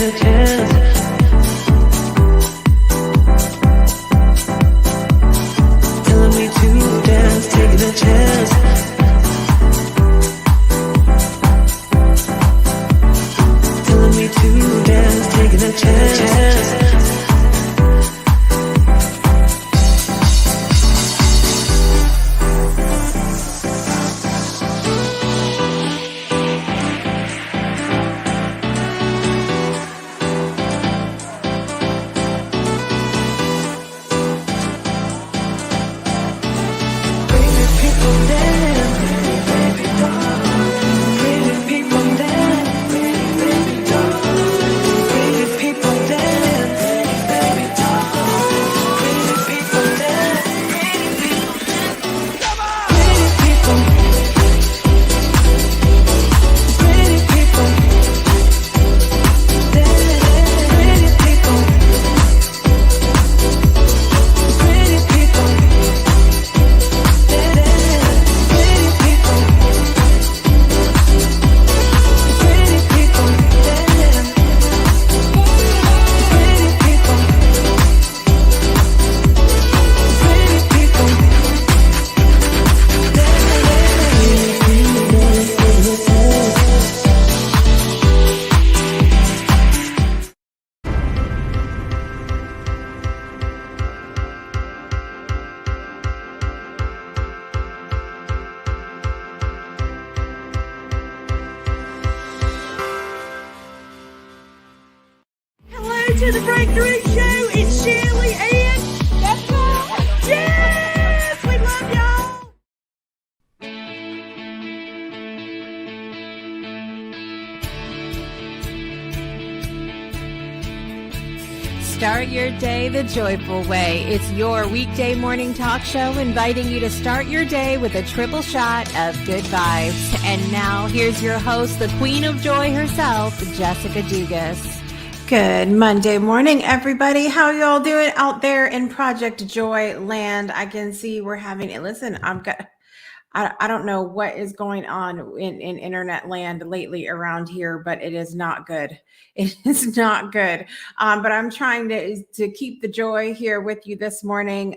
a chance. Telling me to dance, taking a chance. Telling me to dance, taking a chance. To the Breakthrough Show. It's Shirley and Deborah. Yes, we love y'all. Start your day the joyful way. It's your weekday morning talk show inviting you to start your day with a triple shot of good vibes. And now here's your host, the Queen of Joy herself, Jessica Dugas. Good Monday morning, everybody. How y'all doing out there in Project Joy land? I can see we're having it. Listen, I don't know what is going on in internet land lately around here, but it is not good. It is not good. But I'm trying to keep the joy here with you this morning.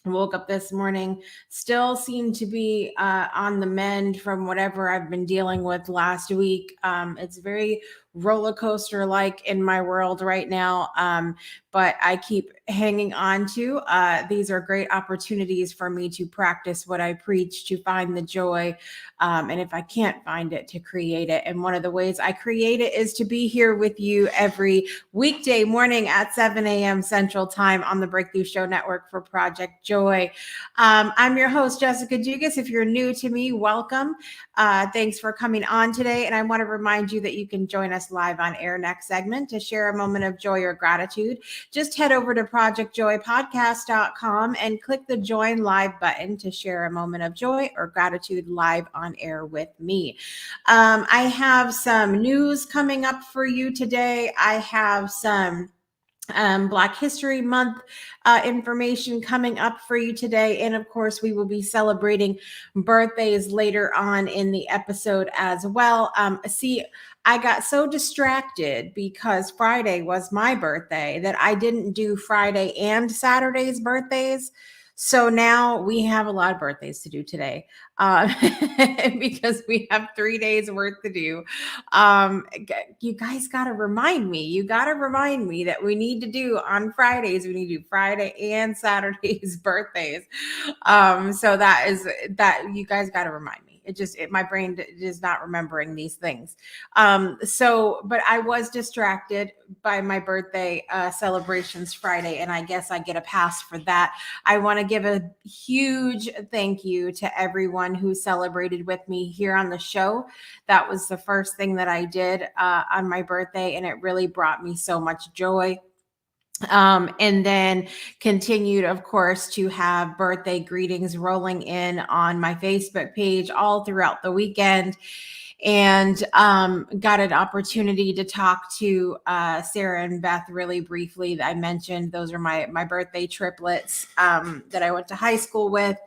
Woke up this morning, still seem to be on the mend from whatever I've been dealing with last week. It's very roller coaster like in my world right now. But I keep hanging on to. These are great opportunities for me to practice what I preach, to find the joy. And if I can't find it, to create it. And one of the ways I create it is to be here with you every weekday morning at 7 a.m. Central Time on the Breakthrough Show Network for Project Joy. I'm your host, Jessica Dugas. If you're new to me, welcome. Thanks for coming on today. And I want to remind you that you can join us live on air next segment to share a moment of joy or gratitude. Just head over to projectjoypodcast.com and click the join live button to share a moment of joy or gratitude live on air with me. I have some news coming up for you today. I have some Black History Month information coming up for you today. And of course, we will be celebrating birthdays later on in the episode as well. I got so distracted because Friday was my birthday that I didn't do Friday and Saturday's birthdays. So now we have a lot of birthdays to do today because we have 3 days worth to do. You guys got to remind me. You got to remind me that we need to do on Fridays. We need to do Friday and Saturday's birthdays. So that you guys got to remind me. My brain is not remembering these things. But I was distracted by my birthday celebrations Friday, and I guess I get a pass for that. I want to give a huge thank you to everyone who celebrated with me here on the show. That was the first thing that I did on my birthday, and it really brought me so much joy. And then continued, of course, to have birthday greetings rolling in on my Facebook page all throughout the weekend. And got an opportunity to talk to Sarah and Beth really briefly. I mentioned those are my birthday triplets that I went to high school with.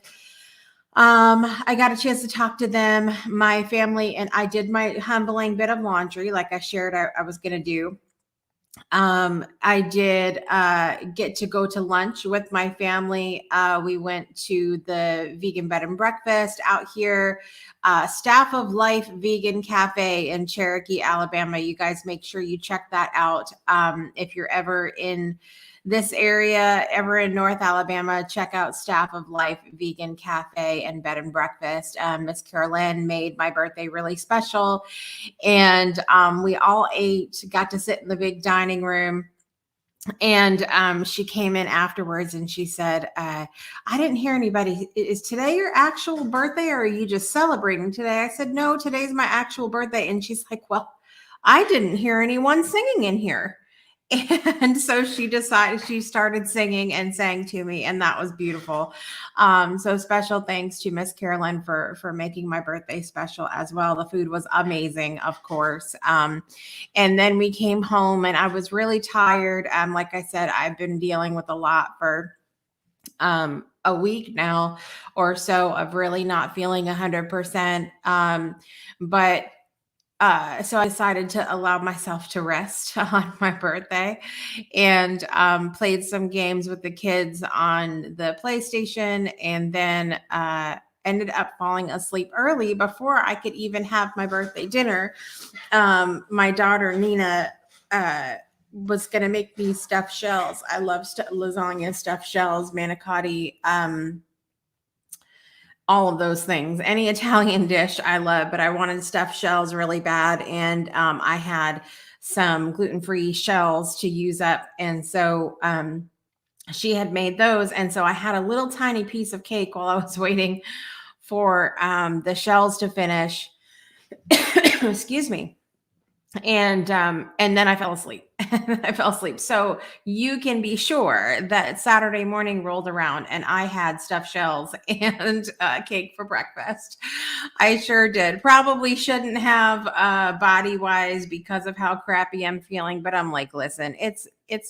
I got a chance to talk to them, my family, and I did my humbling bit of laundry like I shared I was going to do. I did get to go to lunch with my family. We went to the vegan bed and breakfast out here, Staff of Life Vegan Cafe in Cherokee, Alabama. You guys make sure you check that out. If you're ever in this area, ever in North Alabama, check out Staff of Life Vegan Cafe and Bed and Breakfast. Miss Carolyn made my birthday really special. And we all ate, got to sit in the big dining room. And she came in afterwards and she said, I didn't hear anybody. Is today your actual birthday or are you just celebrating today? I said, no, today's my actual birthday. And she's like, well, I didn't hear anyone singing in here. And so she started singing and sang to me, and that was beautiful. So special thanks to Miss Carolyn for making my birthday special as well. The food was amazing, of course. And then we came home and I was really tired. Like I said, I've been dealing with a lot for a week now or so of really not feeling 100%. But so I decided to allow myself to rest on my birthday and played some games with the kids on the PlayStation, and then ended up falling asleep early before I could even have my birthday dinner. My daughter, Nina, was going to make me stuffed shells. I love lasagna, stuffed shells, manicotti, all of those things. Any Italian dish I love, but I wanted stuffed shells really bad. And I had some gluten-free shells to use up. And so she had made those. And so I had a little tiny piece of cake while I was waiting for the shells to finish. Excuse me. And then I fell asleep. I fell asleep. So you can be sure that Saturday morning rolled around and I had stuffed shells and cake for breakfast. I sure did. Probably shouldn't have body wise because of how crappy I'm feeling, but I'm like, listen, it's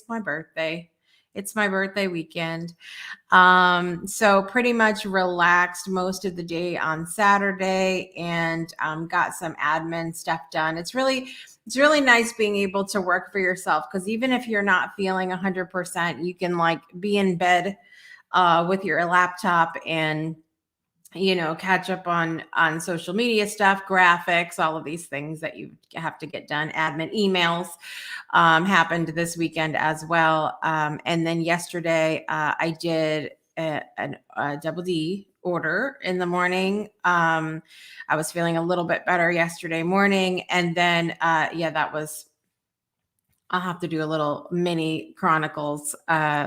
my birthday. It's my birthday weekend. So pretty much relaxed most of the day on Saturday and got some admin stuff done. It's really nice being able to work for yourself, because even if you're not feeling 100%, you can like be in bed with your laptop and catch up on social media stuff, graphics, all of these things that you have to get done. Admin emails happened this weekend as well. And then yesterday I did a double D order in the morning. I was feeling a little bit better yesterday morning. And then I'll have to do a little mini chronicles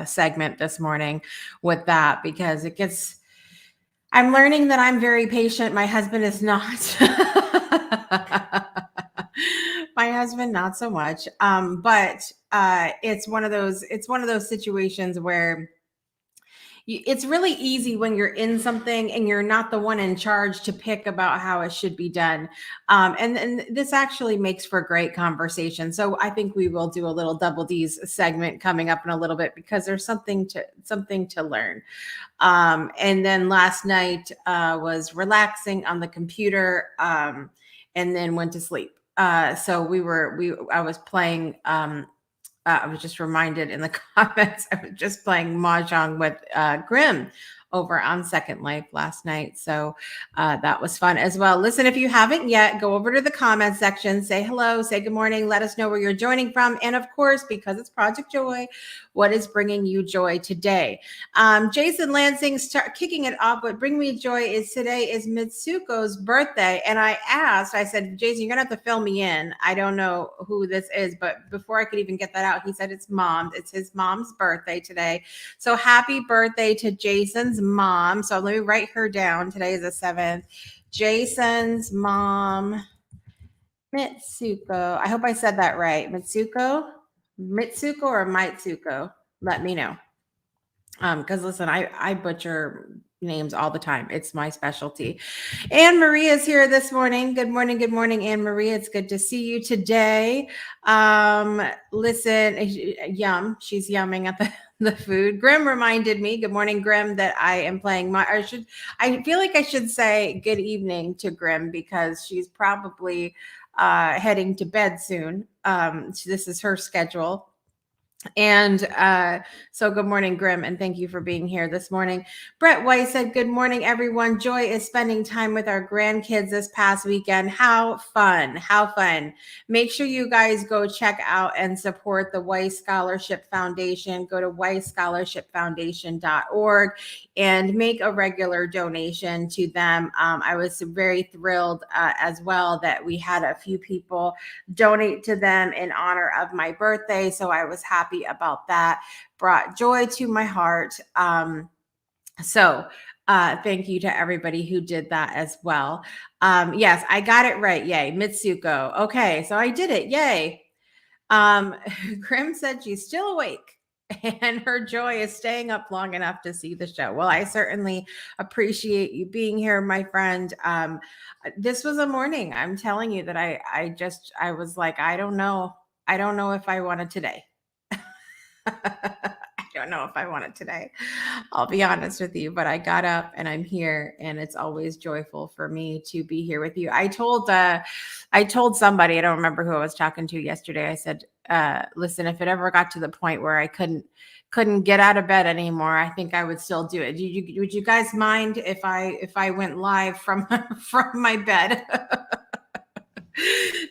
segment this morning with that, because I'm learning that I'm very patient. My husband is not. My husband, not so much. But it's one of those situations where it's really easy when you're in something and you're not the one in charge to pick about how it should be done. And this actually makes for great conversation. So I think we will do a little double D's segment coming up in a little bit, because there's something to learn. And then last night was relaxing on the computer, and then went to sleep. So I was playing. I was just reminded in the comments, I was just playing Mahjong with Grim over on Second Life last night. So that was fun as well. Listen, if you haven't yet, go over to the comment section, say hello, say good morning, let us know where you're joining from. And of course, because it's Project Joy, what is bringing you joy today? Jason Lansing, kicking it off. What bring me joy is today is Mitsuko's birthday. And I said, Jason, you're going to have to fill me in. I don't know who this is, but before I could even get that out, he said it's his mom's birthday today. So happy birthday to Jason's mom. So let me write her down. Today is the 7th. Jason's mom, Mitsuko. I hope I said that right. Mitsuko or Mitsuko? Let me know. Because listen, I butcher names all the time. It's my specialty. Anne Marie is here this morning. Good morning, Anne Marie. It's good to see you today. Listen, yum. She's yumming at the food. Grim reminded me, good morning, Grim, that I am playing I feel like I should say good evening to Grim, because she's probably heading to bed soon. So this is her schedule. And so good morning, Grim, and thank you for being here this morning. Brett White said, good morning, everyone. Joy is spending time with our grandkids this past weekend. How fun. How fun. Make sure you guys go check out and support the Weiss Scholarship Foundation. Go to weissscholarshipfoundation.org and make a regular donation to them. I was very thrilled as well that we had a few people donate to them in honor of my birthday. So I was happy about that. Brought joy to my heart. So thank you to everybody who did that as well. Yes, I got it right. Yay. Mitsuko. Okay, so I did it. Yay. Grim said she's still awake and her joy is staying up long enough to see the show. Well, I certainly appreciate you being here, my friend. This was a morning. I'm telling you that I was like, I don't know if I want it today. I don't know if I want it today. I'll be honest with you, but I got up and I'm here, and it's always joyful for me to be here with you. I told somebody, I don't remember who I was talking to yesterday. I said, listen, if it ever got to the point where I couldn't get out of bed anymore, I think I would still do it. Would you guys mind if I went live from from my bed?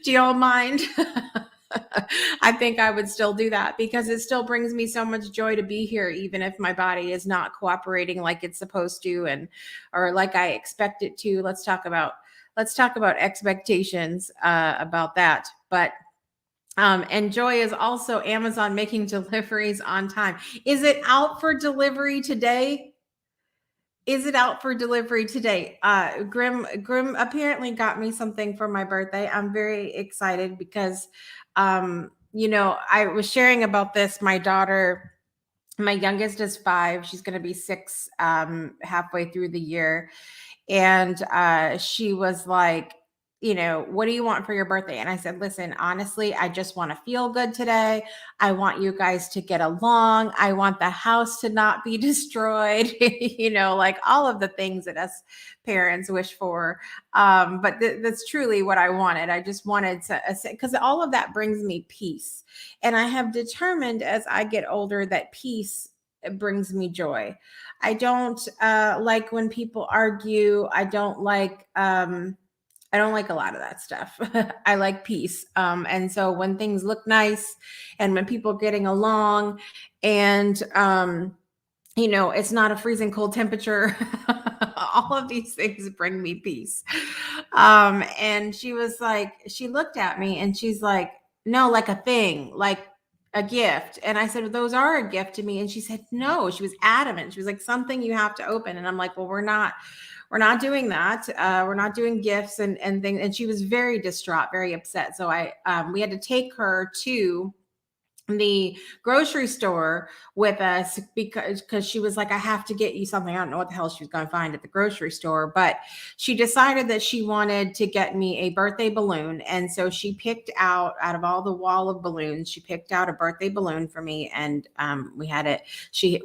Do y'all mind? I think I would still do that because it still brings me so much joy to be here, even if my body is not cooperating like it's supposed to or like I expect it to. Let's talk about expectations about that. But and joy is also Amazon making deliveries on time. Is it out for delivery today? Is it out for delivery today? Grim apparently got me something for my birthday. I'm very excited because, I was sharing about this. My daughter, my youngest is 5. She's going to be 6 halfway through the year. And she was like, what do you want for your birthday? And I said, listen, honestly, I just want to feel good today. I want you guys to get along. I want the house to not be destroyed, like all of the things that us parents wish for. But that's truly what I wanted. I just wanted to, because all of that brings me peace. And I have determined as I get older that peace brings me joy. I don't like when people argue. I don't like a lot of that stuff. I like peace. And so when things look nice and when people are getting along and it's not a freezing cold temperature, all of these things bring me peace. And she was like, she looked at me and she's like, no, like a thing, like a gift. And I said, well, those are a gift to me. And she said, no, she was adamant. She was like, something you have to open. And I'm like, well, we're not doing that. We're not doing gifts and things. And she was very distraught, very upset. So we had to take her to the grocery store with us because she was like, I have to get you something. I don't know what the hell she was going to find at the grocery store, but she decided that she wanted to get me a birthday balloon. And so she picked out of all the wall of balloons, she picked out a birthday balloon for me. And we had it. She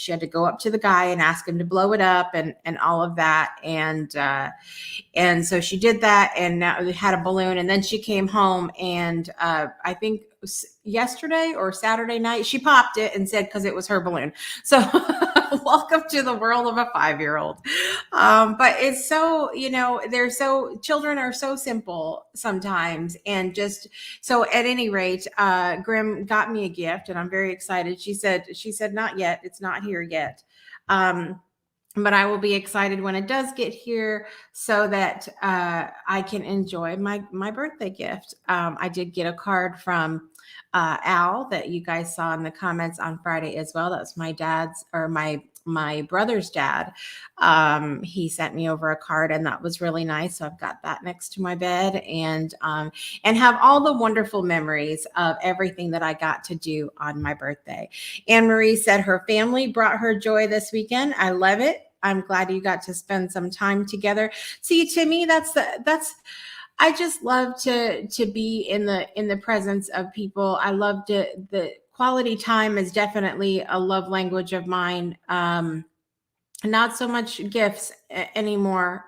had to go up to the guy and ask him to blow it up and all of that. And so she did that, and now we had a balloon. And then she came home, and I think yesterday or Saturday night, she popped it and said, because it was her balloon. So welcome to the world of a 5-year-old. But it's so, children are so simple sometimes. And just, so at any rate, Grim got me a gift and I'm very excited. She said, not yet. It's not here yet. But I will be excited when it does get here so that I can enjoy my birthday gift. I did get a card from Al that you guys saw in the comments on Friday as well. That's my dad's, or my brother's dad. He sent me over a card, and that was really nice. So I've got that next to my bed, and have all the wonderful memories of everything that I got to do on my birthday. Anne Marie said her family brought her joy this weekend. I love it. I'm glad you got to spend some time together. See, to me, I just love to be in the presence of people. I love the quality time is definitely a love language of mine. Not so much gifts anymore.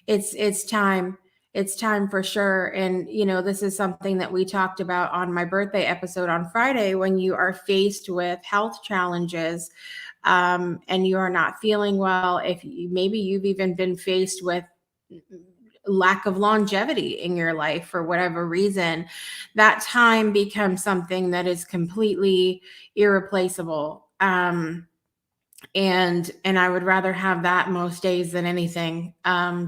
It's time. It's time for sure. And, this is something that we talked about on my birthday episode on Friday. When you are faced with health challenges, and you are not feeling well, if maybe you've even been faced with lack of longevity in your life for whatever reason, that time becomes something that is completely irreplaceable. And I would rather have that most days than anything,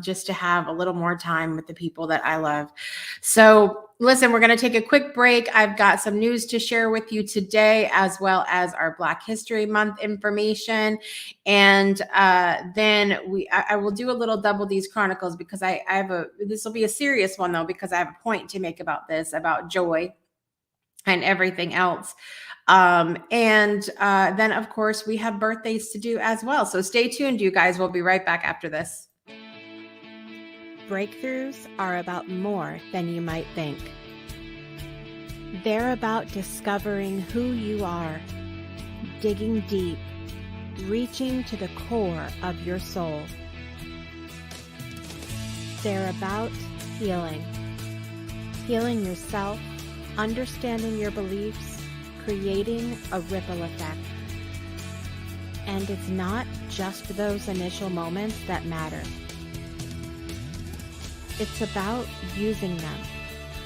just to have a little more time with the people that I love. So listen, we're going to take a quick break. I've got some news to share with you today, as well as our Black History Month information. And then I will do a little Double D's Chronicles, because this will be a serious one though, because I have a point to make about this, about joy and everything else. And then, of course, we have birthdays to do as well. So stay tuned, you guys. We'll be right back after this. Breakthroughs are about more than you might think. They're about discovering who you are, digging deep, reaching to the core of your soul. They're about healing yourself, understanding your beliefs, creating a ripple effect. And it's not just those initial moments that matter. It's about using them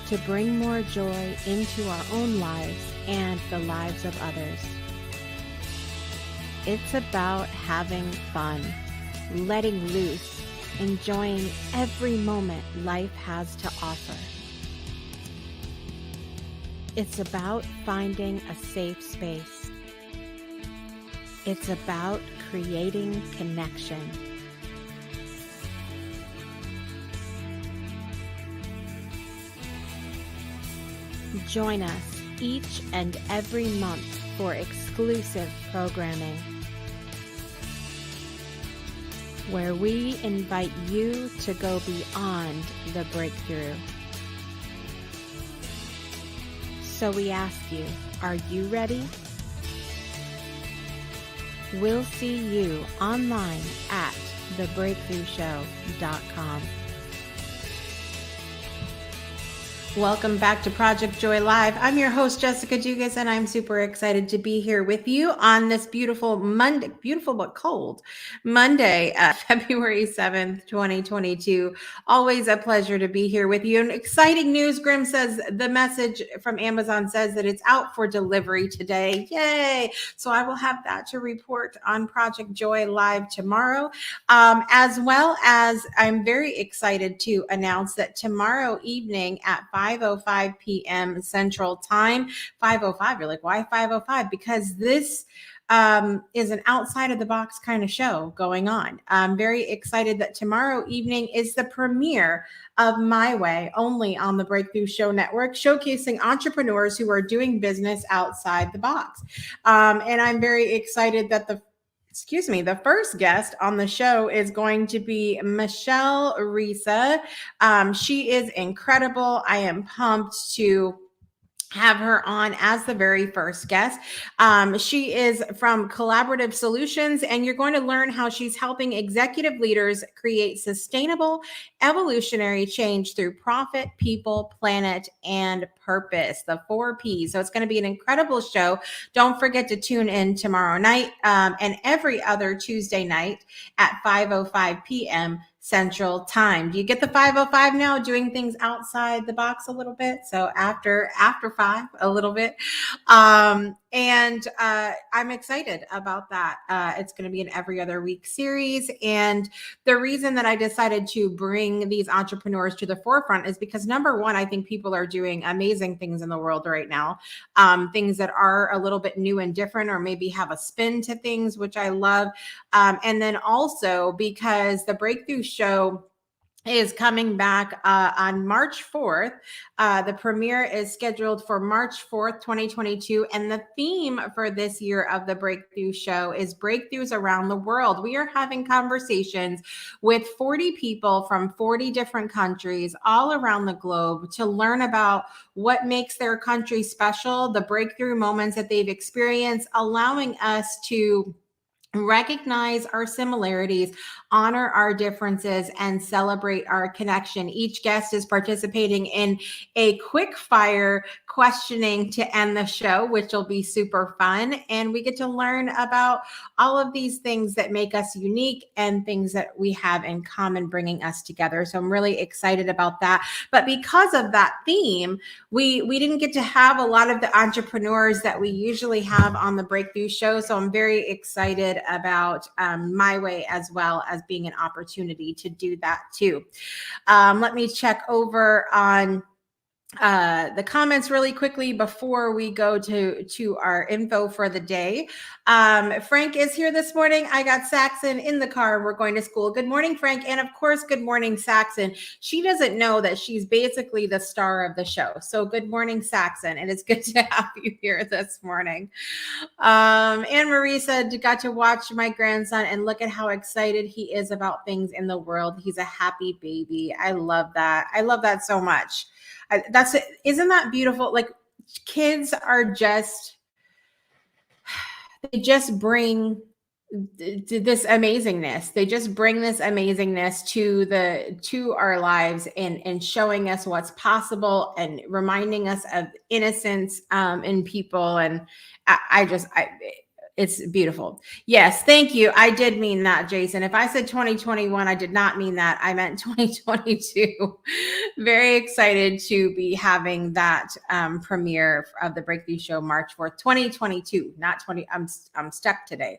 to bring more joy into our own lives and the lives of others. It's about having fun, letting loose, enjoying every moment life has to offer. It's about finding a safe space. It's about creating connection. Join us each and every month for exclusive programming, where we invite you to go beyond the breakthrough. So we ask you, are you ready? We'll see you online at thebreakthroughshow.com. Welcome back to Project Joy Live. I'm your host, Jessica Dugas, and I'm super excited to be here with you on this beautiful Monday, beautiful but cold Monday, February 7th, 2022. Always a pleasure to be here with you. And exciting news, Grim says the message from Amazon says that it's out for delivery today. Yay! So I will have that to report on Project Joy Live tomorrow. As well as I'm very excited to announce that tomorrow evening at 5:05 p.m. Central Time. 5:05. You're like, why 5:05? Because this is an outside of the box kind of show going on. I'm very excited that tomorrow evening is the premiere of My Way, only on the Breakthrough Show Network, showcasing entrepreneurs who are doing business outside the box. And I'm very excited that the first guest on the show is going to be Michelle Risa. She is incredible. I am pumped to have her on as the very first guest. She is from Collaborative Solutions, and you're going to learn how she's helping executive leaders create sustainable, evolutionary change through profit, people, planet, and purpose, the 4 Ps. So it's going to be an incredible show. Don't forget to tune in tomorrow night and every other Tuesday night at 5:05 p.m. Central Time. Do you get the 5:05 now? Doing things outside the box a little bit. So after 5, a little bit. And I'm excited about that. It's going to be an every other week series. And the reason that I decided to bring these entrepreneurs to the forefront is because, number one, I think people are doing amazing things in the world right now. Things that are a little bit new and different, or maybe have a spin to things, which I love. And then also because the Breakthrough Show is coming back on March 4th. The premiere is scheduled for March 4th, 2022. And the theme for this year of the Breakthrough Show is breakthroughs around the world. We are having conversations with 40 people from 40 different countries all around the globe to learn about what makes their country special, the breakthrough moments that they've experienced, allowing us to recognize our similarities, honor our differences, and celebrate our connection. Each guest is participating in a quick fire questioning to end the show, which will be super fun. And we get to learn about all of these things that make us unique and things that we have in common, bringing us together. So I'm really excited about that. But because of that theme, we didn't get to have a lot of the entrepreneurs that we usually have on the Breakthrough Show. So I'm very excited about my way, as well as being an opportunity to do that too. Let me check over on the comments really quickly before we go to our info for the day. Frank is here this morning. I got Saxon in the car. We're going to school. Good morning, Frank. And of course, good morning, Saxon. She doesn't know that she's basically the star of the show. So good morning, Saxon. And it's good to have you here this morning. Anne Marie said, got to watch my grandson and look at how excited he is about things in the world. He's a happy baby. I love that. I love that so much. That's it. Isn't that beautiful? Like, kids are just, they just bring this amazingness. They just bring this amazingness to our lives, and showing us what's possible and reminding us of innocence in people. And I it's beautiful. Yes, thank you. I did mean that, Jason. If I said 2021, I did not mean that. I meant 2022. Very excited to be having that premiere of the Breakthrough Show March 4th, 2022, not 20. I'm stuck today.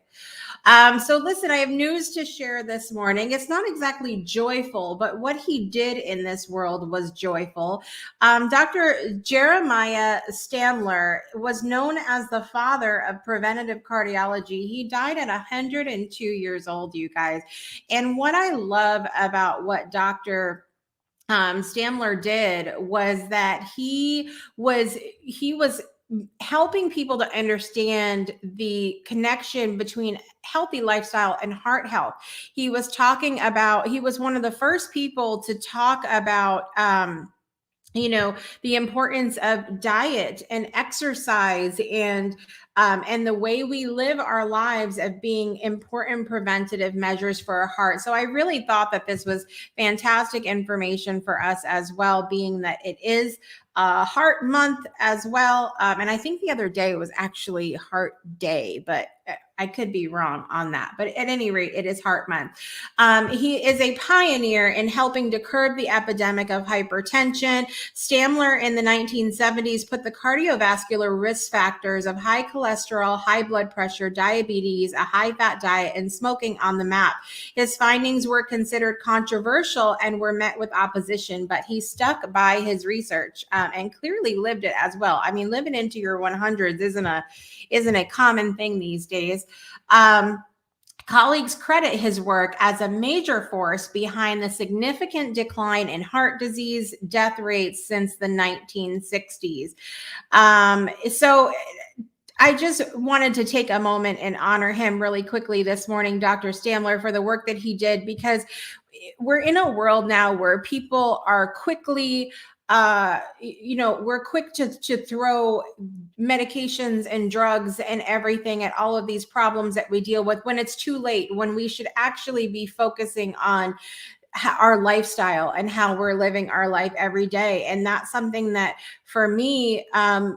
So listen, I have news to share this morning. It's not exactly joyful, but what he did in this world was joyful. Dr. Jeremiah Standler was known as the father of preventative cardiology. He died at 102 years old, you guys. And what I love about what Dr. Standler did was that he was helping people to understand the connection between healthy lifestyle and heart health. He was talking about, he was one of the first people to talk about, the importance of diet and exercise, and the way we live our lives of being important preventative measures for our heart. So I really thought that this was fantastic information for us as well, being that it is Heart Month as well. And I think the other day was actually Heart Day, but I could be wrong on that. But at any rate, it is Heart Month. He is a pioneer in helping to curb the epidemic of hypertension. Standler in the 1970s put the cardiovascular risk factors of high cholesterol, high blood pressure, diabetes, a high-fat diet, and smoking on the map. His findings were considered controversial and were met with opposition, but he stuck by his research and clearly lived it as well. I mean, living into your 100s isn't a common thing these days. Colleagues credit his work as a major force behind the significant decline in heart disease death rates since the 1960s. So I just wanted to take a moment and honor him really quickly this morning, Dr. Standler, for the work that he did, because we're in a world now where people are quickly we're quick to throw medications and drugs and everything at all of these problems that we deal with when it's too late, when we should actually be focusing on our lifestyle and how we're living our life every day. And that's something that for me, I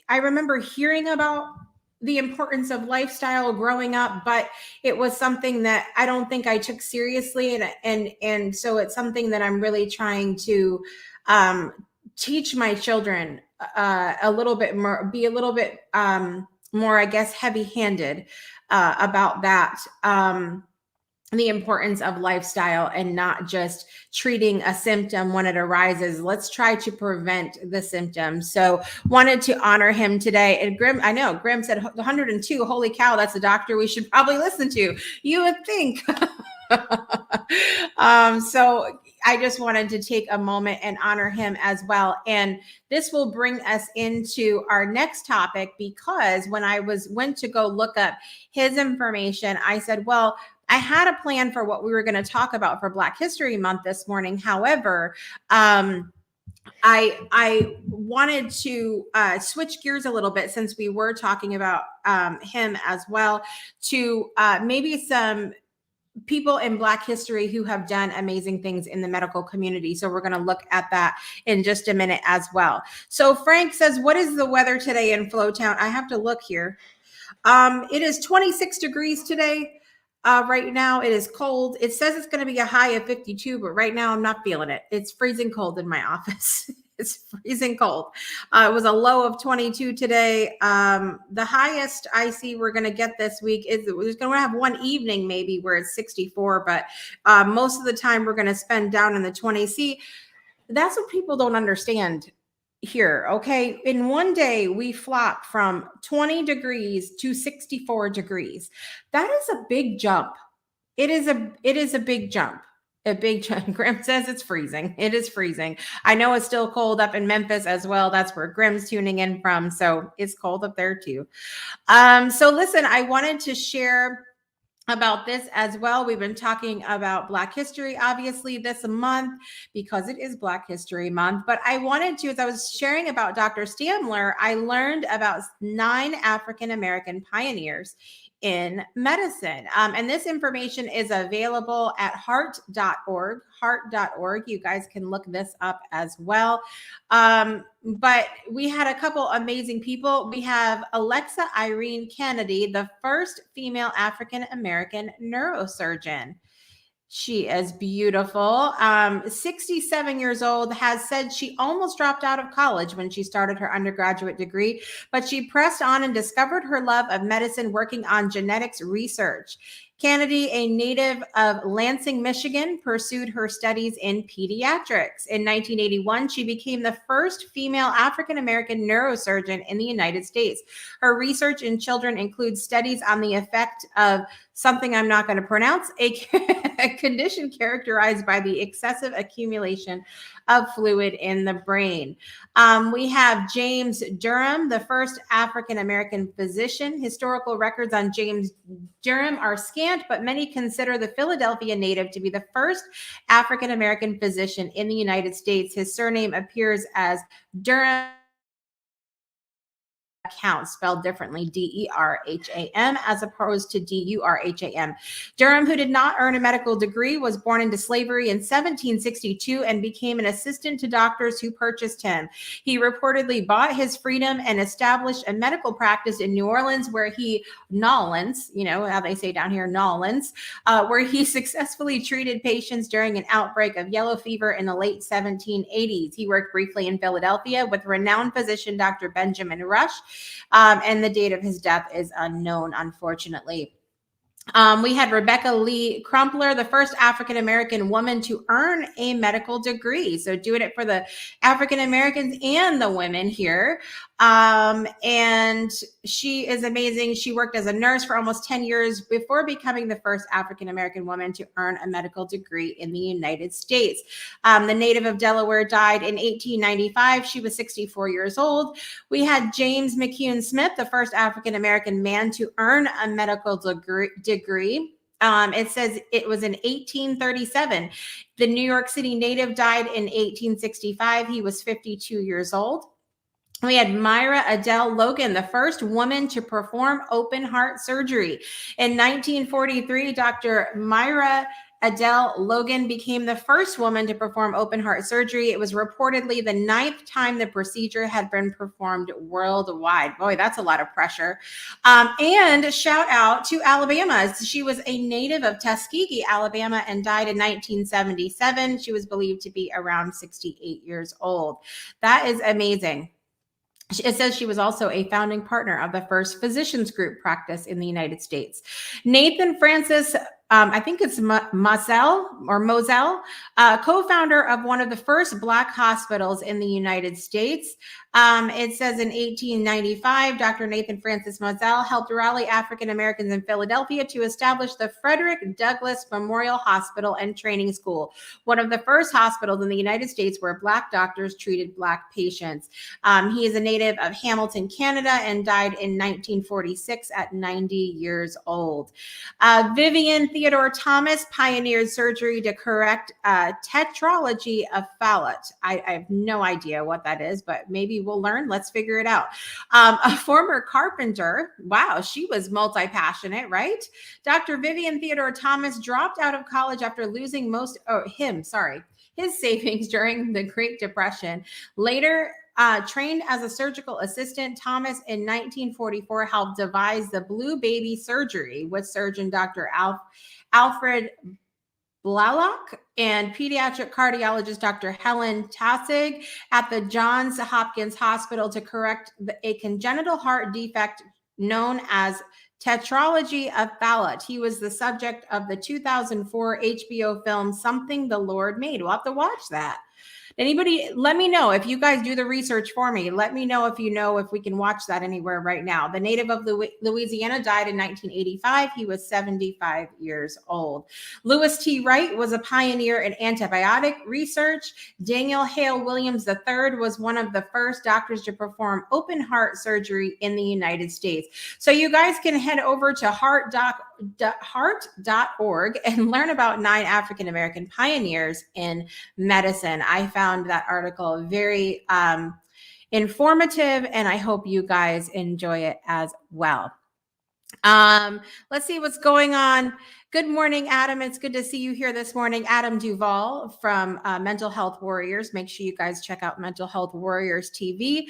remember hearing about the importance of lifestyle growing up, but it was something that I don't think I took seriously. And so it's something that I'm really trying to teach my children a little bit more, be a little bit more, I guess, heavy-handed about that. The importance of lifestyle and not just treating a symptom when it arises. Let's try to prevent the symptoms. So wanted to honor him today. And Grim, I know Grim said 102. Holy cow, that's a doctor we should probably listen to. You would think. So I just wanted to take a moment and honor him as well. And this will bring us into our next topic, because when I went to go look up his information, I said, well, I had a plan for what we were going to talk about for Black History Month this morning. However, I wanted to switch gears a little bit, since we were talking about him as well, to maybe some people in Black history who have done amazing things in the medical community. So we're going to look at that in just a minute as well. So Frank says, what is the weather today in Flowtown? I have to look here. It is 26 degrees today. Right now it is cold. It says it's going to be a high of 52, but right now I'm not feeling it. It's freezing cold in my office. It's freezing cold. It was a low of 22 today. The highest I see we're going to get this week is we're going to have one evening maybe where it's 64, but most of the time we're going to spend down in the 20s. See, that's what people don't understand here. Okay, in one day we flop from 20 degrees to 64 degrees. That is a big jump. It is a big jump. A big jump. Grim says it's freezing. It is freezing. I know it's still cold up in Memphis as well. That's where Grim's tuning in from. So it's cold up there too. So listen, I wanted to share about this as well. We've been talking about Black history, obviously, this month because it is Black History Month. But I wanted to, as I was sharing about Dr. Stamler, I learned about 9 African American pioneers in medicine. And this information is available at heart.org. Heart.org. You guys can look this up as well. But we had a couple amazing people. We have Alexa Irene Kennedy, the first female African American neurosurgeon. She is beautiful. 67 years old, has said she almost dropped out of college when she started her undergraduate degree, but she pressed on and discovered her love of medicine working on genetics research. Kennedy, a native of Lansing, Michigan, pursued her studies in pediatrics. In 1981, she became the first female African-American neurosurgeon in the United States. Her research in children includes studies on the effect of something I'm not going to pronounce, a condition characterized by the excessive accumulation of fluid in the brain. We have James Durham, the first African-American physician. Historical records on James Durham are scant, but many consider the Philadelphia native to be the first African-American physician in the United States. His surname appears as Durham, count, spelled differently, D-E-R-H-A-M, as opposed to D-U-R-H-A-M. Durham, who did not earn a medical degree, was born into slavery in 1762 and became an assistant to doctors who purchased him. He reportedly bought his freedom and established a medical practice in New Orleans, where he, Nolans, you know how they say down here, Nolans, where he successfully treated patients during an outbreak of yellow fever in the late 1780s. He worked briefly in Philadelphia with renowned physician Dr. Benjamin Rush. And the date of his death is unknown, unfortunately. We had Rebecca Lee Crumpler, the first African-American woman to earn a medical degree. So doing it for the African-Americans and the women here. And she is amazing. She worked as a nurse for almost 10 years before becoming the first African-American woman to earn a medical degree in the United States. The native of Delaware died in 1895. She was 64 years old. We had James McCune Smith, the first African-American man to earn a medical degree. It says it was in 1837. The New York City native died in 1865. He was 52 years old. We had Myra Adele Logan, the first woman to perform open heart surgery. In 1943, Dr. Myra Adele Logan became the first woman to perform open heart surgery. It was reportedly the 9th time the procedure had been performed worldwide. Boy, that's a lot of pressure. And shout out to Alabama. She was a native of Tuskegee, Alabama, and died in 1977. She was believed to be around 68 years old. That is amazing. It says she was also a founding partner of the first physicians group practice in the United States. Nathan Francis, I think it's Moselle, co-founder of one of the first Black hospitals in the United States. It says in 1895, Dr. Nathan Francis Moselle helped rally African Americans in Philadelphia to establish the Frederick Douglass Memorial Hospital and Training School, one of the first hospitals in the United States where Black doctors treated Black patients. He is a native of Hamilton, Canada, and died in 1946 at 90 years old. Vivian Theodore Thomas pioneered surgery to correct tetralogy of Fallot. I have no idea what that is, but maybe we'll learn. Let's figure it out. A former carpenter. Wow, she was multi-passionate, right? Dr. Vivian Theodore Thomas dropped out of college after losing his savings during the Great Depression. Later, trained as a surgical assistant, Thomas in 1944 helped devise the blue baby surgery with surgeon Dr. Alfred Blalock and pediatric cardiologist Dr. Helen Tassig at the Johns Hopkins Hospital to correct a congenital heart defect known as tetralogy of Fallot. He was the subject of the 2004 HBO film Something the Lord Made. We'll have to watch that. Anybody, let me know if you guys do the research for me. Let me know if you know if we can watch that anywhere right now. The native of Louisiana died in 1985. He was 75 years old. Lewis T. Wright was a pioneer in antibiotic research. Daniel Hale Williams III was one of the first doctors to perform open heart surgery in the United States. So you guys can head over to heart.org and learn about 9 African American pioneers in medicine. I found that article very informative, and I hope you guys enjoy it as well. Let's see what's going on. Good morning, Adam. It's good to see you here this morning. Adam Duvall from Mental Health Warriors. Make sure you guys check out Mental Health Warriors TV.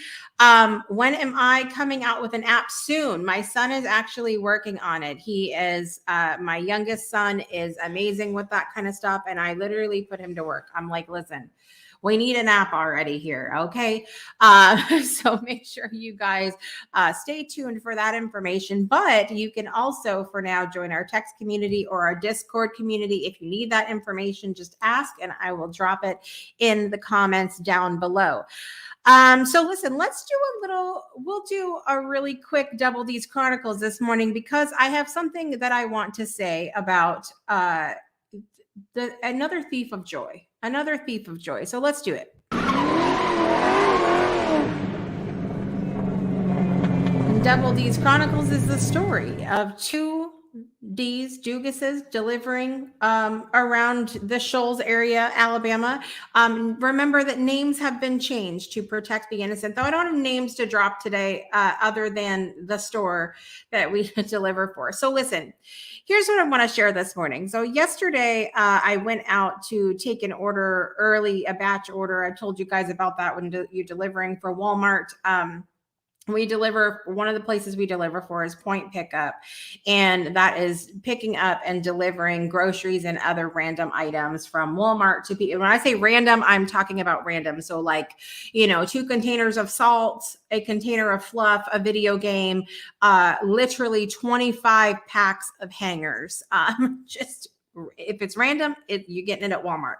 When am I coming out with an app? Soon. My son is actually working on it. He is, my youngest son is amazing with that kind of stuff. And I literally put him to work. I'm like, listen, we need an app already here. Okay. So make sure you guys stay tuned for that information. But you can also, for now, join our text community or our Discord community. If you need that information, just ask and I will drop it in the comments down below. So listen, we'll do a really quick Double D's Chronicles this morning because I have something that I want to say about another thief of joy. So let's do it. Double D's Chronicles is the story of two Dugases delivering around the Shoals area, Alabama. Remember that names have been changed to protect the innocent, though I don't have names to drop today other than the store that we deliver for. So listen, here's what I want to share this morning. So yesterday, I went out to take an order early, a batch order. I told you guys about that when you're delivering for Walmart. One of the places we deliver for is Point Pickup, and that is picking up and delivering groceries and other random items from Walmart to people. When I say random, I'm talking about random. So like, 2 containers of salt, a container of fluff, a video game, literally 25 packs of hangers. Just if it's random, you're getting it at Walmart.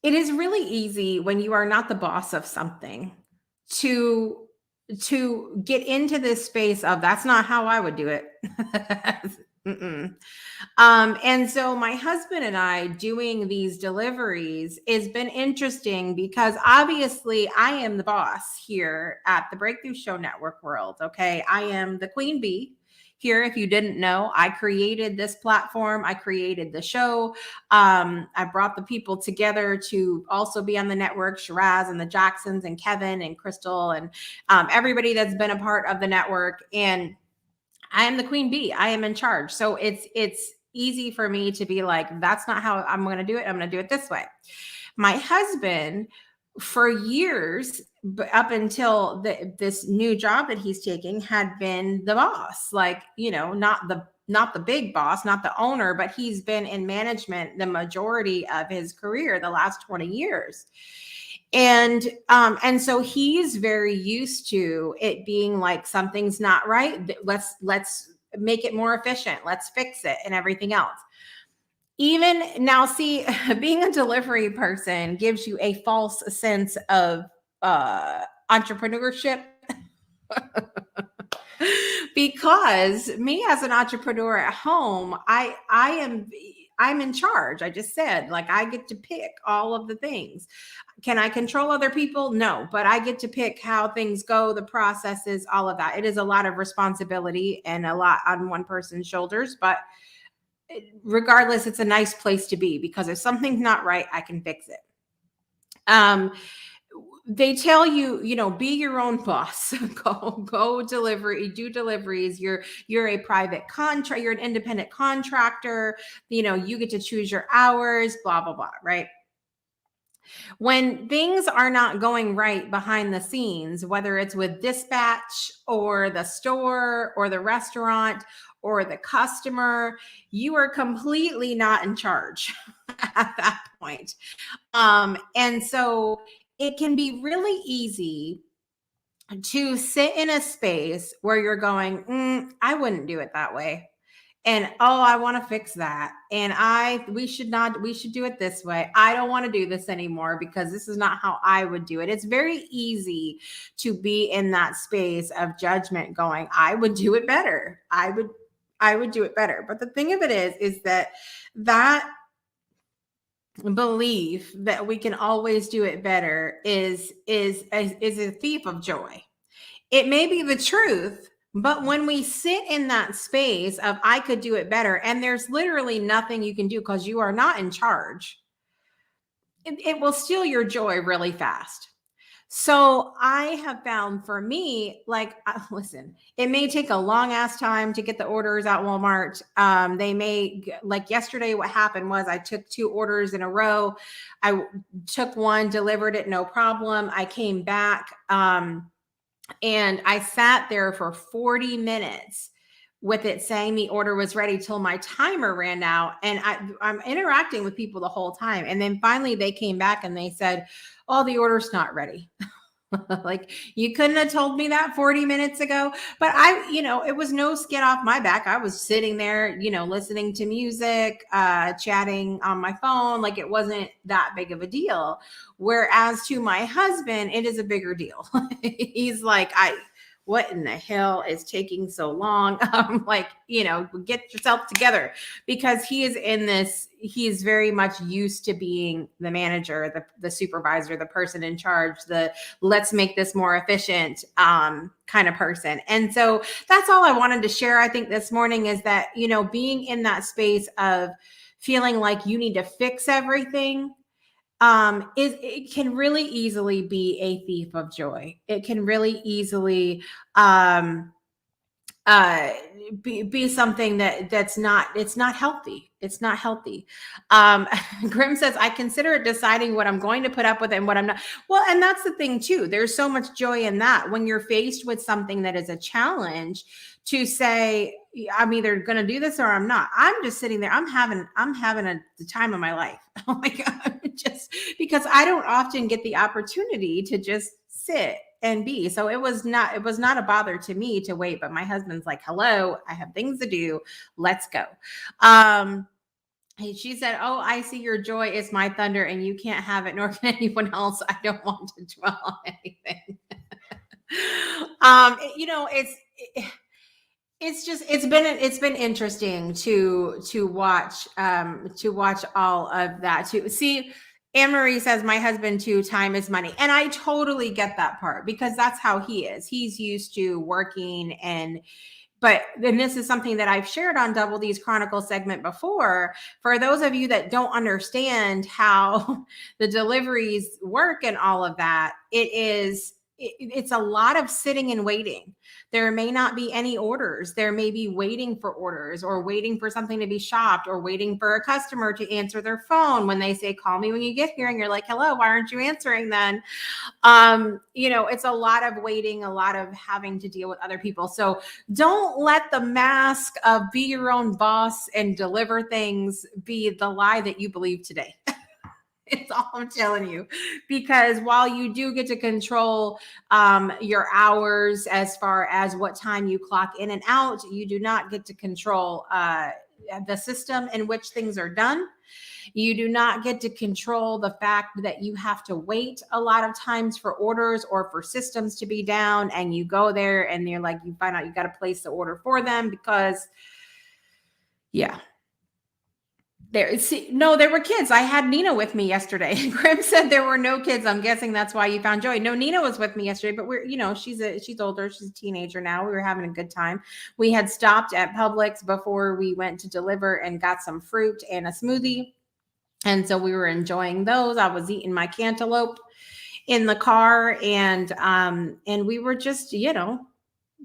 It is really easy when you are not the boss of something to get into this space of that's not how I would do it. And so my husband and I doing these deliveries has been interesting because obviously I am the boss here at the Breakthrough Show Network world. Okay. I am the queen bee. Here, if you didn't know, I created this platform. I created the show. I brought the people together to also be on the network, Shiraz and the Jacksons and Kevin and Crystal and everybody that's been a part of the network. And I am the queen bee. I am in charge. So it's easy for me to be like, that's not how I'm going to do it. I'm going to do it this way. My husband, for years, up until this new job that he's taking, had been the boss, like, not the big boss, not the owner, but he's been in management the majority of his career, the last 20 years. And so he's very used to it being like something's not right. Let's make it more efficient. Let's fix it and everything else. Even now, see, being a delivery person gives you a false sense of entrepreneurship. Because me as an entrepreneur at home, I I'm in charge. I just said, like, I get to pick all of the things. Can I control other people? No, but I get to pick how things go, the processes, all of that. It is a lot of responsibility and a lot on one person's shoulders, but regardless, it's a nice place to be, because if something's not right, I can fix it. They tell you, be your own boss. Go delivery, do deliveries. You're a private contract, you're an independent contractor. You get to choose your hours, blah, blah, blah, right? When things are not going right behind the scenes, whether it's with dispatch or the store or the restaurant or the customer, you are completely not in charge at that point. And so it can be really easy to sit in a space where you're going, I wouldn't do it that way. And I want to fix that. And we should do it this way. I don't want to do this anymore because this is not how I would do it. It's very easy to be in that space of judgment going, I would do it better. I would do it better. But the thing of it is that belief that we can always do it better is a thief of joy. It may be the truth, but when we sit in that space of I could do it better, and there's literally nothing you can do because you are not in charge, it will steal your joy really fast. So I have found for me, like, listen, it may take a long ass time to get the orders at Walmart. They may, like yesterday, what happened was I took 2 orders in a row. I took one, delivered it, no problem. I came back and I sat there for 40 minutes with it saying the order was ready till my timer ran out. And I'm interacting with people the whole time. And then finally they came back and they said, oh, the order's not ready. Like, you couldn't have told me that 40 minutes ago. But it was no skin off my back. I was sitting there, listening to music, chatting on my phone. Like, it wasn't that big of a deal. Whereas to my husband, it is a bigger deal. He's like, what in the hell is taking so long? I'm like, get yourself together, because he is very much used to being the manager, the supervisor, the person in charge, the let's make this more efficient kind of person. And so that's all I wanted to share, I think, this morning, is that, being in that space of feeling like you need to fix everything, it can really easily be a thief of joy. It can really easily be something that's not healthy. It's not healthy. Grim says, I consider it deciding what I'm going to put up with and what I'm not. Well, and that's the thing too. There's so much joy in that when you're faced with something that is a challenge, to say, I'm either going to do this or I'm not. I'm just sitting there. I'm having the time of my life. Oh my God. Just because I don't often get the opportunity to just sit and be. So it was not a bother to me to wait, but my husband's like, hello, I have things to do. Let's go. She said, oh, I see your joy is my thunder and you can't have it, nor can anyone else. I don't want to dwell on anything. It's been interesting to watch all of that too. See, Anne Marie says, my husband too, time is money. And I totally get that part, because that's how he is. He's used to working. But then this is something that I've shared on Double D's Chronicle segment before. For those of you that don't understand how the deliveries work and all of that, it's a lot of sitting and waiting. There may not be any orders. There may be waiting for orders, or waiting for something to be shopped, or waiting for a customer to answer their phone when they say, call me when you get here. And you're like, hello, why aren't you answering then? It's a lot of waiting, a lot of having to deal with other people. So don't let the mask of be your own boss and deliver things be the lie that you believe today. It's all I'm telling you, because while you do get to control your hours as far as what time you clock in and out, you do not get to control the system in which things are done. You do not get to control the fact that you have to wait a lot of times for orders or for systems to be down, and you go there and you're like, you find out you got to place the order for them because, yeah. No, there were kids. I had Nina with me yesterday. Grim said there were no kids. I'm guessing that's why you found Joy. No, Nina was with me yesterday, but she's older. She's a teenager now. We were having a good time. We had stopped at Publix before we went to deliver and got some fruit and a smoothie. And so we were enjoying those. I was eating my cantaloupe in the car, and we were just,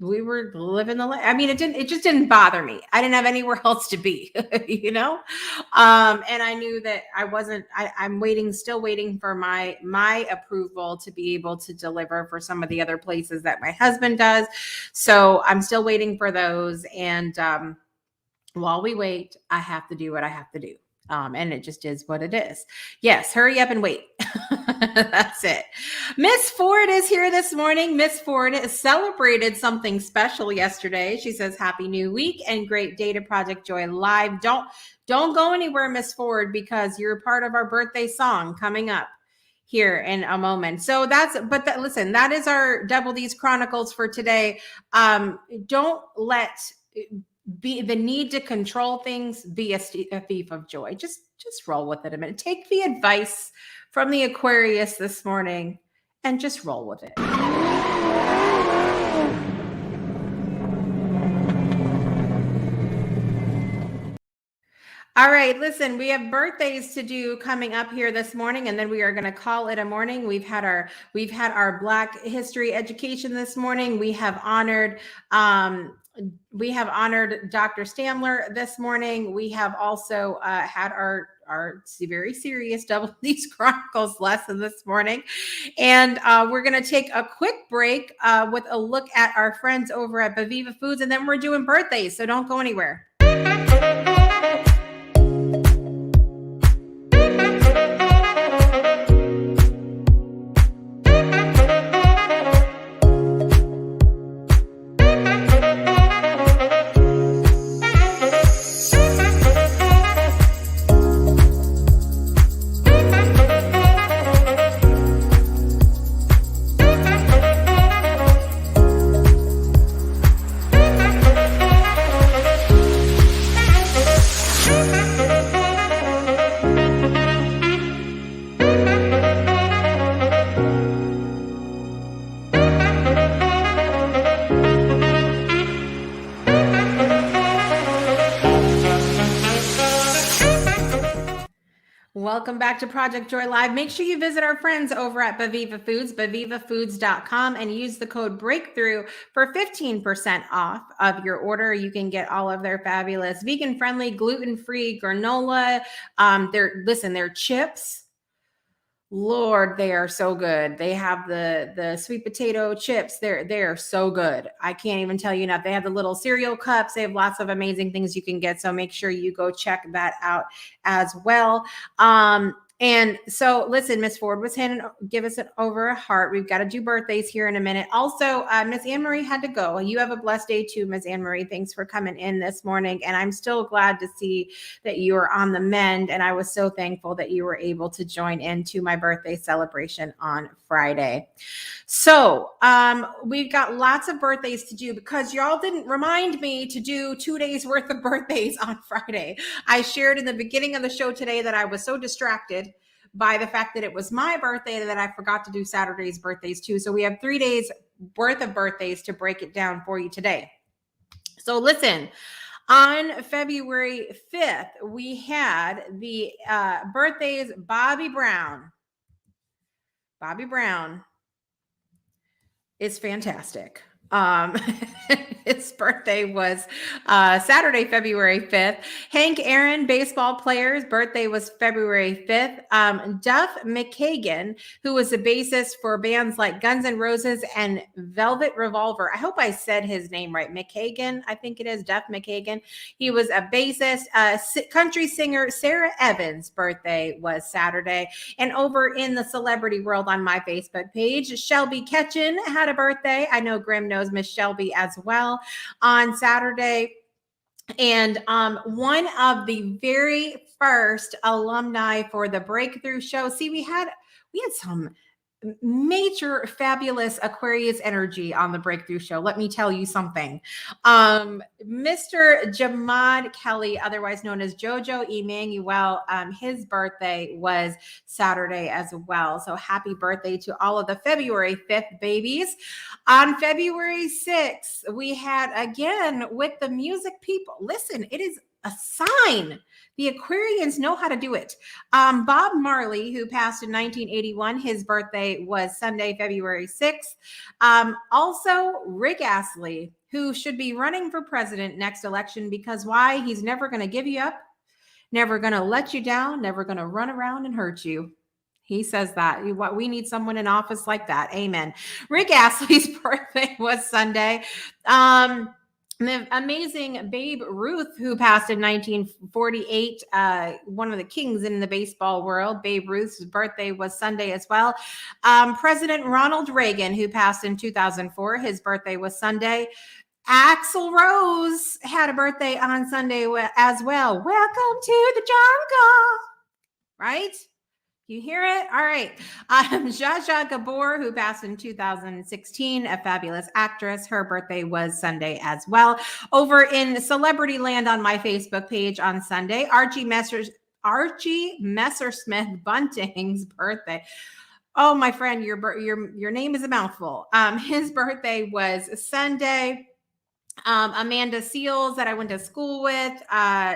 we were living the life. I mean, it just didn't bother me. I didn't have anywhere else to be, and I knew that I'm still waiting for my approval to be able to deliver for some of the other places that my husband does. So I'm still waiting for those. And while we wait, I have to do what I have to do. And it just is what it is. Yes, hurry up and wait. That's it. Miss Ford is here this morning. Miss Ford celebrated something special yesterday. She says, Happy New Week and great day to Project Joy Live. Don't go anywhere, Miss Ford, because you're part of our birthday song coming up here in a moment. So listen, that is our Double D's Chronicles for today. Don't let be the need to control things be a thief of joy. Just roll with it a minute. Take the advice from the Aquarius this morning and just roll with it. All right, listen, we have birthdays to do coming up here this morning, and then we are going to call it a morning. We've had our Black History education this morning. We have honored Dr. Stamler this morning. We have also had our very serious Double D's Chronicles lesson this morning. And we're going to take a quick break with a look at our friends over at Baviva Foods, and then we're doing birthdays, so don't go anywhere. Welcome back to Project Joy Live. Make sure you visit our friends over at Baviva Foods, bavivafoods.com, and use the code BREAKTHROUGH for 15% off of your order. You can get all of their fabulous vegan-friendly, gluten-free granola. Their chips. Lord, they are so good. They have the sweet potato chips. They're so good. I can't even tell you enough. They have the little cereal cups. They have lots of amazing things you can get. So make sure you go check that out as well. And so listen, Miss Ford was give us an over a heart. We've got to do birthdays here in a minute. Also, Miss Anne Marie had to go. You have a blessed day too, Miss Anne Marie. Thanks for coming in this morning. And I'm still glad to see that you are on the mend. And I was so thankful that you were able to join into my birthday celebration on Friday. So we've got lots of birthdays to do because y'all didn't remind me to do 2 days worth of birthdays on Friday. I shared in the beginning of the show today that I was so distracted by the fact that it was my birthday that I forgot to do Saturday's birthdays too. So we have 3 days worth of birthdays to break it down for you today. So listen, on February 5th, we had the birthdays. Bobby Brown. Bobby Brown is fantastic. His birthday was Saturday, February 5th. Hank Aaron, baseball player's birthday was February 5th. Duff McKagan, who was a bassist for bands like Guns N' Roses and Velvet Revolver. I hope I said his name right. McKagan, I think it is Duff McKagan. He was a bassist. Country singer Sarah Evans' birthday was Saturday. And over in the celebrity world on my Facebook page, Shelby Ketchen had a birthday. I know Grim knows Miss Shelby as well on Saturday. And one of the very first alumni for the Breakthrough show. See, we had some major fabulous Aquarius energy on the Breakthrough Show. Let me tell you something. Mr. Jamad Kelly, otherwise known as Jojo Emmanuel, his birthday was Saturday as well. So happy birthday to all of the February 5th babies. On February 6th, we had again with the music people. Listen, it is a sign. The Aquarians know how to do it. Bob Marley, who passed in 1981, his birthday was Sunday, February 6th. Also, Rick Astley, who should be running for president next election because why? He's never going to give you up, never going to let you down, never going to run around and hurt you. He says that. We need someone in office like that. Amen. Rick Astley's birthday was Sunday. The amazing Babe Ruth, who passed in 1948, one of the kings in the baseball world. Babe Ruth's birthday was Sunday as well. President Ronald Reagan, who passed in 2004, his birthday was Sunday. Axl Rose had a birthday on Sunday as well. Welcome to the jungle, right? You hear it? All right. Zsa Zsa Gabor, who passed in 2016, a fabulous actress. Her birthday was Sunday as well. Over in Celebrity Land on my Facebook page on Sunday, Archie Messersmith Bunting's birthday. Oh, my friend, your name is a mouthful. His birthday was Sunday. Amanda Seals that I went to school with.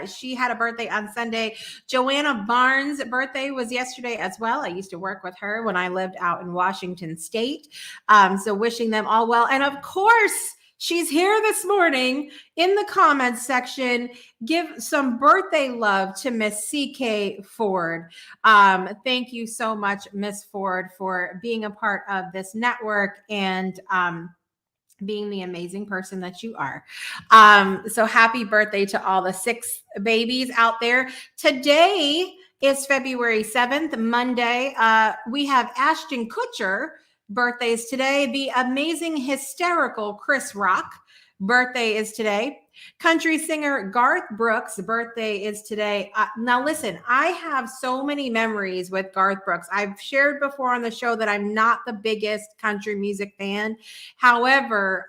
She had a birthday on Sunday. Joanna Barnes' birthday was yesterday as well. I used to work with her when I lived out in Washington State. So wishing them all well. And of course, she's here this morning in the comments section. Give some birthday love to Miss CK Ford. Thank you so much, Miss Ford, for being a part of this network and being the amazing person that you are. So happy birthday to all the 6 babies out there. Today is February 7th, Monday. We have Ashton Kutcher birthdays today. The amazing, hysterical Chris Rock birthday is today. Country singer Garth Brooks' birthday is today. Now, listen, I have so many memories with Garth Brooks. I've shared before on the show that I'm not the biggest country music fan. However,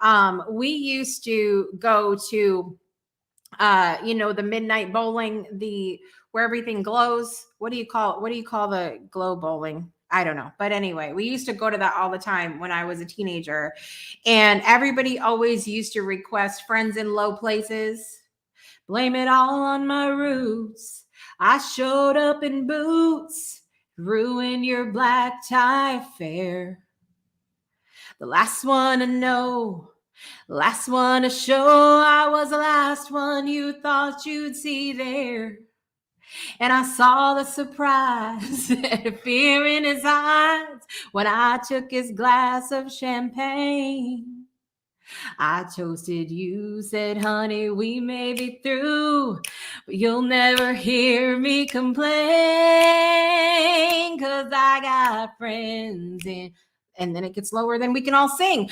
we used to go to, the midnight bowling, where everything glows. What do you call the glow bowling? I don't know. But anyway, we used to go to that all the time when I was a teenager. And everybody always used to request Friends in Low Places. Blame it all on my roots. I showed up in boots. Ruin your black tie affair. The last one to know. Last one to show. I was the last one you thought you'd see there. And I saw the surprise and fear in his eyes when I took his glass of champagne. I toasted you, said, honey, we may be through, but you'll never hear me complain, 'cause I got friends in. And then it gets lower than we can all sing.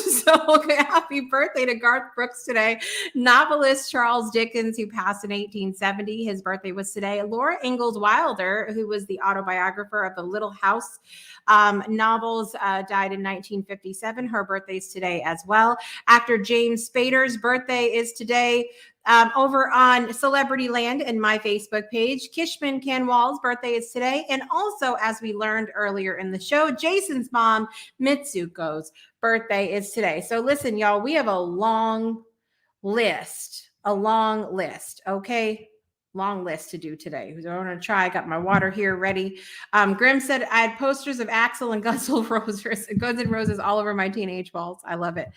So happy birthday to Garth Brooks today. Novelist Charles Dickens, who passed in 1870. His birthday was today. Laura Ingalls Wilder, who was the autobiographer of the Little House novels, died in 1957. Her birthday's today as well. Actor James Spader's birthday is today. Over on Celebrity Land and my Facebook page, Kishman Canwall's birthday is today. And also, as we learned earlier in the show, Jason's mom, Mitsuko's birthday is today. So listen, y'all, we have a long list, okay? Long list to do today. I'm going to try. I got my water here ready. Grim said, I had posters of Axl and Guns N' Roses all over my teenage walls. I love it.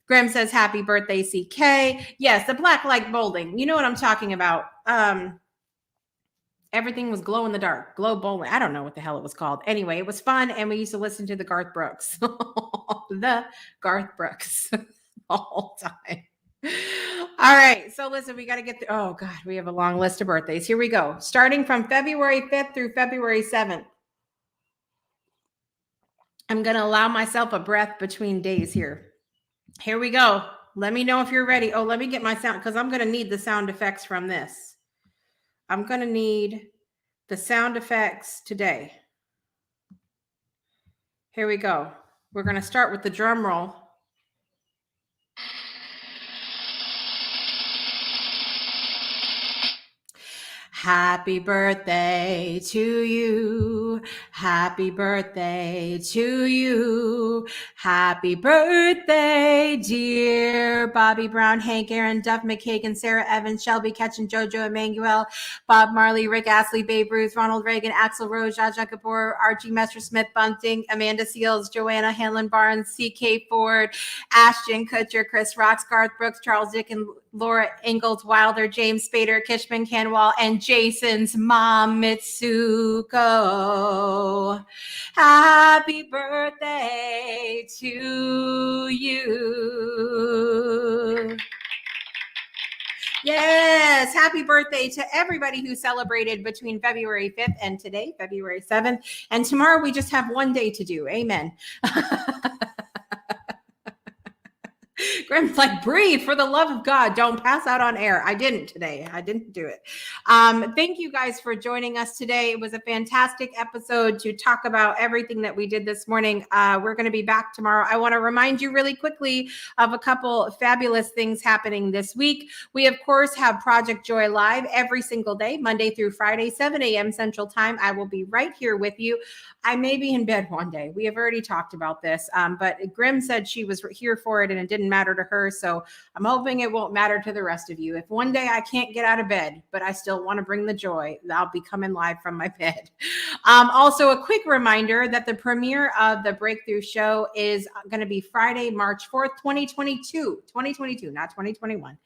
Graham says, happy birthday, CK. Yes, the black light bowling. You know what I'm talking about. Everything was glow in the dark. Glow bowling. I don't know what the hell it was called. Anyway, it was fun, and we used to listen to the Garth Brooks. The Garth Brooks the whole time. All right. So listen, we got to get through. Oh, God, we have a long list of birthdays. Here we go. Starting from February 5th through February 7th. I'm going to allow myself a breath between days here. Here we go. Let me know if you're ready. Oh, let me get my sound because I'm going to need the sound effects from this. I'm going to need the sound effects today. Here we go. We're going to start with the drum roll. Happy birthday to you. Happy birthday to you. Happy birthday, dear Bobby Brown, Hank Aaron, Duff McKagan, Sarah Evans, Shelby Ketchen, JoJo Emmanuel, Bob Marley, Rick Astley, Babe Ruth, Ronald Reagan, Axl Rose, Zsa Zsa Kapoor, Archie Messersmith, Bunting, Amanda Seals, Joanna Hanlon Barnes, C.K. Ford, Ashton Kutcher, Chris Rocks, Garth Brooks, Charles Dickens, Laura Ingalls Wilder, James Spader, Kishman Canwall, and Jason's mom, Mitsuko. Happy birthday to you. Yes, happy birthday to everybody who celebrated between February 5th and today, February 7th. And tomorrow we just have one day to do. Amen. Grim's like, breathe, for the love of God, don't pass out on air. I didn't today. I didn't do it. Thank you guys for joining us today. It was a fantastic episode to talk about everything that we did this morning. We're going to be back tomorrow. I want to remind you really quickly of a couple fabulous things happening this week. We, of course, have Project Joy Live every single day, Monday through Friday, 7 a.m. Central Time. I will be right here with you. I may be in bed one day. We have already talked about this, but Grim said she was here for it and it didn't matter to her. So I'm hoping it won't matter to the rest of you. If one day I can't get out of bed, but I still want to bring the joy, I'll be coming live from my bed. Also, a quick reminder that the premiere of the Breakthrough Show is going to be Friday, March 4th, 2022, not 2021,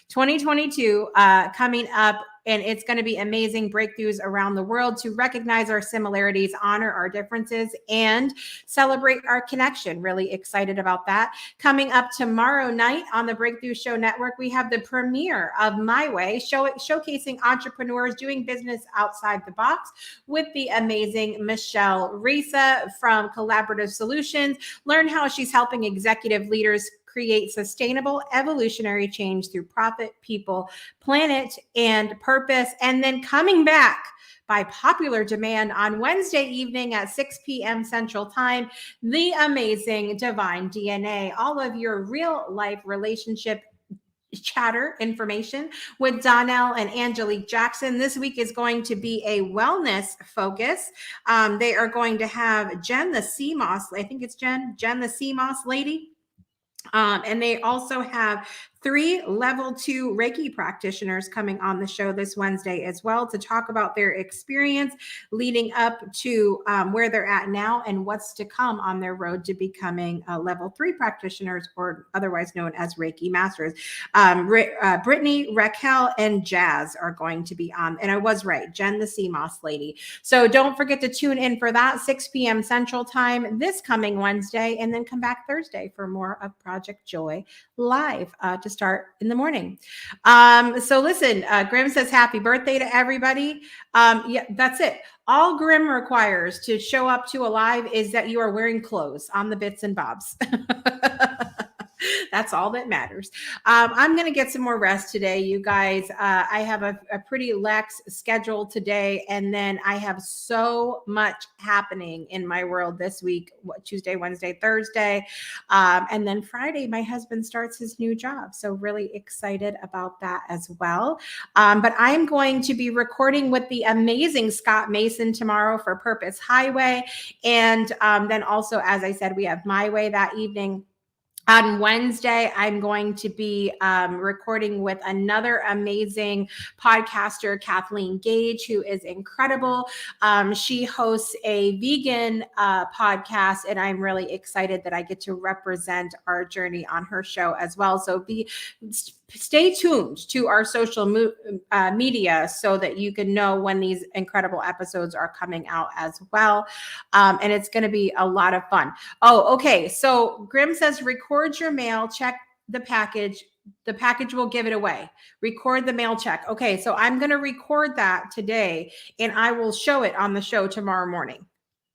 2022, coming up. And it's going to be amazing breakthroughs around the world to recognize our similarities, honor our differences, and celebrate our connection. Really excited about that. Coming up tomorrow night on the Breakthrough Show Network, we have the premiere of My Way, showcasing entrepreneurs doing business outside the box with the amazing Michelle Risa from Collaborative Solutions. Learn how she's helping executive leaders create sustainable evolutionary change through profit, people, planet, and purpose. And then coming back by popular demand on Wednesday evening at 6 p.m. Central Time, the amazing Divine DNA, all of your real life relationship chatter information with Donnell and Angelique Jackson. This week is going to be a wellness focus. They are going to have Jen the Sea Moss, I think it's Jen the Sea Moss lady. And they also have 3 level 2 Reiki practitioners coming on the show this Wednesday as well to talk about their experience leading up to where they're at now and what's to come on their road to becoming level 3 practitioners, or otherwise known as Reiki masters. Brittany, Raquel, and Jazz are going to be on. And I was right, Jen the Sea Moss lady. So don't forget to tune in for that, 6 p.m. Central Time this coming Wednesday, and then come back Thursday for more of Project Joy Live to start in the morning. So listen, Grim says happy birthday to everybody. Yeah, that's it. All Grim requires to show up to a live is that you are wearing clothes on the bits and bobs. That's all that matters. I'm going to get some more rest today, you guys. I have a pretty lax schedule today, and then I have so much happening in my world this week, Tuesday, Wednesday, Thursday. And then Friday, my husband starts his new job. So really excited about that as well. But I'm going to be recording with the amazing Scott Mason tomorrow for Purpose Highway. And then also, as I said, we have My Way that evening. On Wednesday, I'm going to be recording with another amazing podcaster, Kathleen Gage, who is incredible. She hosts a vegan podcast, and I'm really excited that I get to represent our journey on her show as well. So stay tuned to our social media so that you can know when these incredible episodes are coming out as well. And it's going to be a lot of fun. Oh, okay. So Grim says, record your mail, check the package. The package will give it away. Record the mail check. Okay. So I'm going to record that today and I will show it on the show tomorrow morning.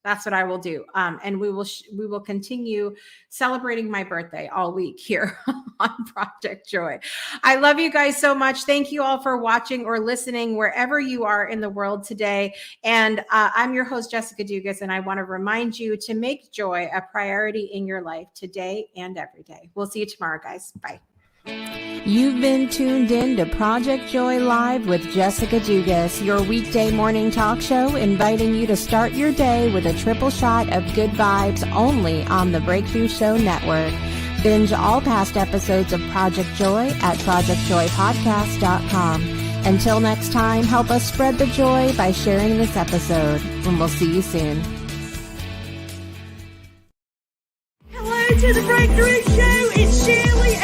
That's what I will do. And we will continue celebrating my birthday all week here on Project Joy. I love you guys so much. Thank you all for watching or listening wherever you are in the world today. And I'm your host, Jessica Dugas, and I want to remind you to make joy a priority in your life today and every day. We'll see you tomorrow, guys. Bye. You've been tuned in to Project Joy Live with Jessica Dugas, your weekday morning talk show, inviting you to start your day with a triple shot of good vibes only on the Breakthrough Show Network. Binge all past episodes of Project Joy at projectjoypodcast.com. Until next time, help us spread the joy by sharing this episode, and we'll see you soon. Hello to the Breakthrough Show. It's Shirley